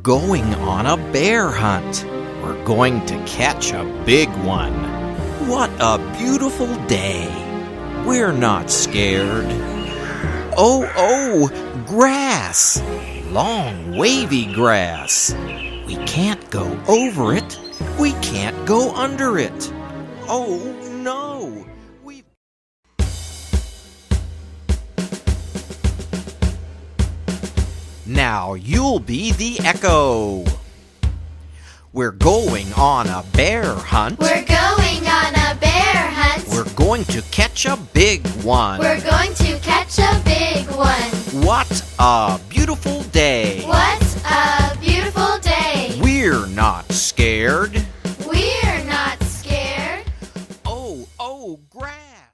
going on a bear hunt. We're going to catch a big one. What a beautiful day. We're not scared. Oh, grass. Long, wavy grass. We can't go over it. We can't go under it. Oh, no. Now you'll be the echo. We're going on a bear hunt. We're going on a bear hunt. We're going to catch a big one. We're going to catch a big one. What a beautiful day. What a beautiful day. We're not scared.